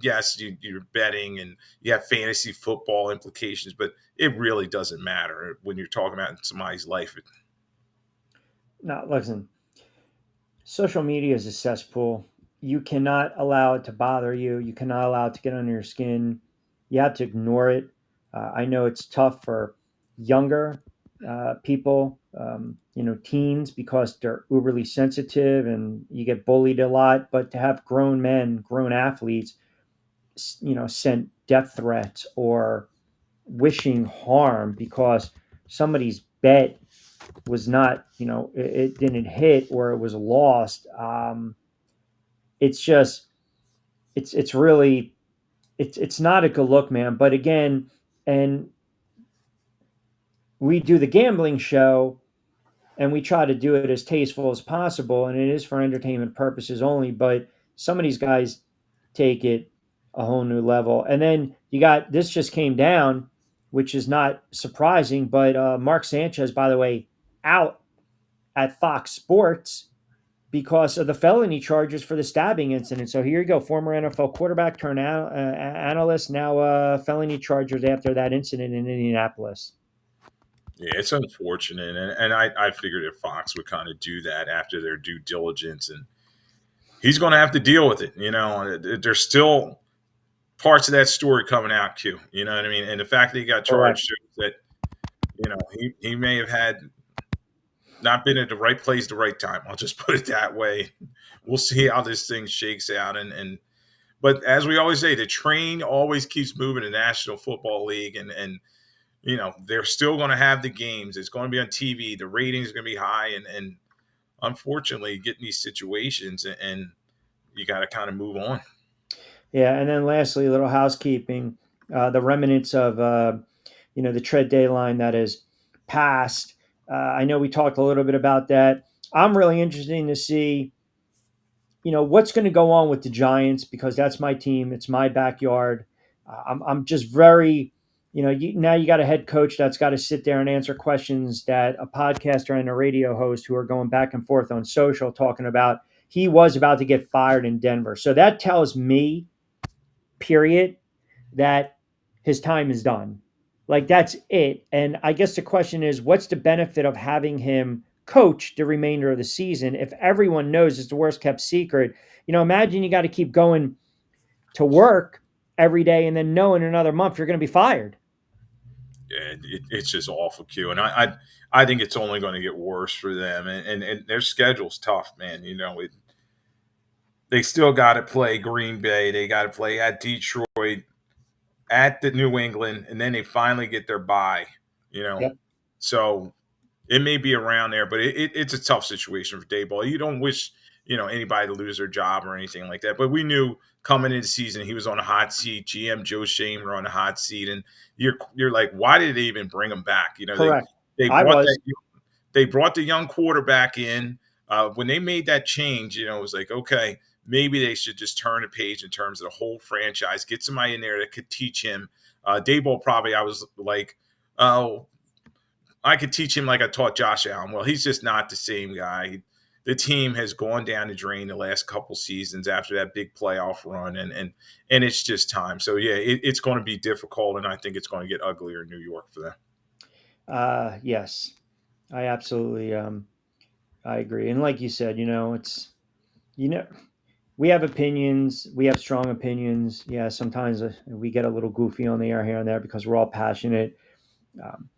Yes, you're betting and you have fantasy football implications, but it really doesn't matter when you're talking about somebody's life. Now, listen, social media is a cesspool. You cannot allow it to bother you. You cannot allow it to get under your skin. You have to ignore it. I know it's tough for younger people, teens, because they're uberly sensitive and you get bullied a lot. But to have grown men, grown athletes, send death threats or wishing harm because somebody's bet was not, it didn't hit or it was lost. It's just, it's really, it's not a good look, man. But again, and we do the gambling show and we try to do it as tasteful as possible, and it is for entertainment purposes only. But some of these guys take it a whole new level. And then you got this just came down, which is not surprising. But Mark Sanchez, by the way, out at Fox Sports because of the felony charges for the stabbing incident. So here you go, former NFL quarterback turned analyst, now felony charges after that incident in Indianapolis. Yeah, it's unfortunate, and I figured if Fox would kind of do that after their due diligence, and he's going to have to deal with it. There's still parts of that story coming out, Q. You know what I mean? And the fact that he got Correct. charged shows that he may have had not been at the right place, the right time. I'll just put it that way. We'll see how this thing shakes out, and but as we always say, the train always keeps moving in the National Football League, and they're still going to have the games. It's going to be on TV. The ratings are going to be high, and unfortunately, getting these situations, and you got to kind of move on. Yeah, and then lastly, a little housekeeping. The remnants of the tread day line that is passed. I know we talked a little bit about that. I'm really interested to see what's going to go on with the Giants because that's my team. It's my backyard. I'm just very, now you got a head coach that's got to sit there and answer questions that a podcaster and a radio host who are going back and forth on social talking about he was about to get fired in Denver. So that tells me, period, that his time is done. Like that's it. And I guess the question is, what's the benefit of having him coach the remainder of the season if everyone knows it's the worst kept secret? Imagine you got to keep going to work every day and then know in another month you're going to be fired. Yeah, it's just awful, Q. And I think it's only going to get worse for them. And their schedule's tough, man. They still got to play Green Bay. They got to play at Detroit, at the New England, and then they finally get their bye. You know, Yep. So it may be around there, but it's a tough situation for Dayball. You don't wish anybody to lose their job or anything like that. But we knew coming into the season he was on a hot seat. GM Joe Shane were on a hot seat, and you're like, why did they even bring him back? Correct. They I brought was. that they brought the young quarterback in. When they made that change, it was like, okay, maybe they should just turn a page in terms of the whole franchise, get somebody in there that could teach him. Dayball probably, I was like, oh, I could teach him like I taught Josh Allen. Well, he's just not the same guy. The team has gone down the drain the last couple seasons after that big playoff run, and it's just time. So yeah, it's going to be difficult, and I think it's going to get uglier in New York for them. Yes, I absolutely I agree. And like you said, it's you know we have opinions, we have strong opinions. Yeah, sometimes we get a little goofy on the air here and there because we're all passionate. Um,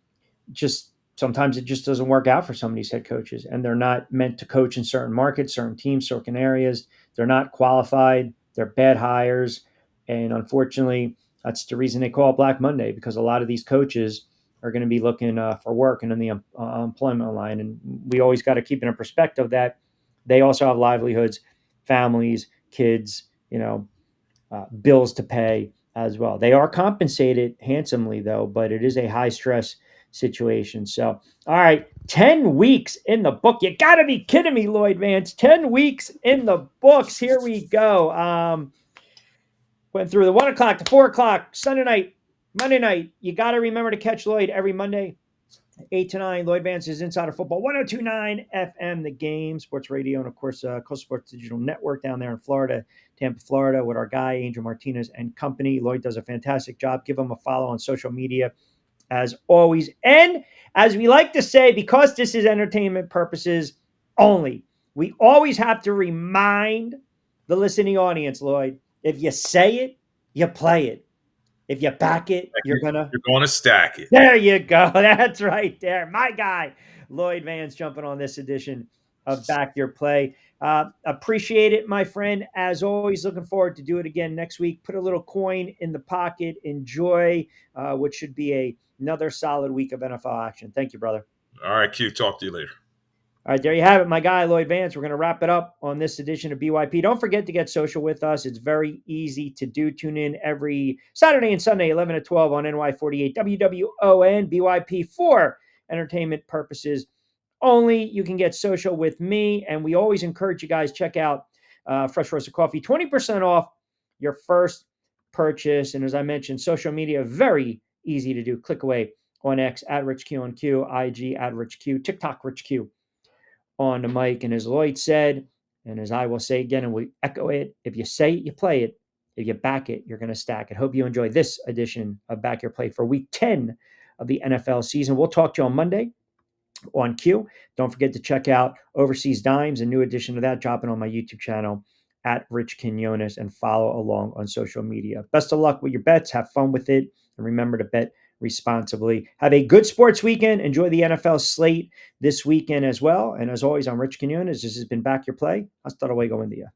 just sometimes it just doesn't work out for some of these head coaches, and they're not meant to coach in certain markets, certain teams, certain areas. They're not qualified. They're bad hires, and unfortunately, that's the reason they call it Black Monday, because a lot of these coaches are going to be looking for work and in the employment line, and we always got to keep in perspective that they also have livelihoods, families, kids, bills to pay as well. They are compensated handsomely, though, but it is a high stress situation. So, all right, 10 weeks in the book. You got to be kidding me, Lloyd Vance. 10 weeks in the books. Here we go. Went through the 1 o'clock to 4 o'clock, Sunday night, Monday night. You got to remember to catch Lloyd every Monday, 8 to 9. Lloyd Vance's Insider Football, 1029 FM, The Game, Sports Radio, and of course, Coast Sports Digital Network down there in Florida, Tampa, Florida, with our guy, Angel Martinez and company. Lloyd does a fantastic job. Give him a follow on social media as always. And as we like to say, because this is entertainment purposes only, we always have to remind the listening audience, Lloyd, if you say it, you play it. If you back it, you're going to. You're going to stack it. There you go. That's right there. My guy, Lloyd Vance, jumping on this edition of Back Your Play. Appreciate it, my friend. As always, looking forward to do it again next week. Put a little coin in the pocket. Enjoy what should be another solid week of NFL action. Thank you, brother. All right, Q. Talk to you later. All right, there you have it, my guy, Lloyd Vance. We're going to wrap it up on this edition of BYP. Don't forget to get social with us. It's very easy to do. Tune in every Saturday and Sunday, 11 to 12 on NY48 WWON BYP for entertainment purposes only. You can get social with me, and we always encourage you guys, check out Fresh Roasted Coffee, 20% off your first purchase. And as I mentioned, social media, very easy to do. Click away on X at RichQ, IG at RichQ, TikTok RichQ on the mic. And as Lloyd said, and as I will say again, and we echo it, if you say it, you play it. If you back it, you're going to stack it. Hope you enjoyed this edition of Back Your Play for week 10 of the NFL season. We'll talk to you on Monday on Q. Don't forget to check out Overseas Dimes, a new edition of that, dropping on my YouTube channel at Rich Quiñones, and follow along on social media. Best of luck with your bets. Have fun with it. And remember to bet responsibly. Have a good sports weekend. Enjoy the NFL slate this weekend as well. And as always, I'm Rich Quiñones. This has been Back Your Play. Hasta luego, buen día.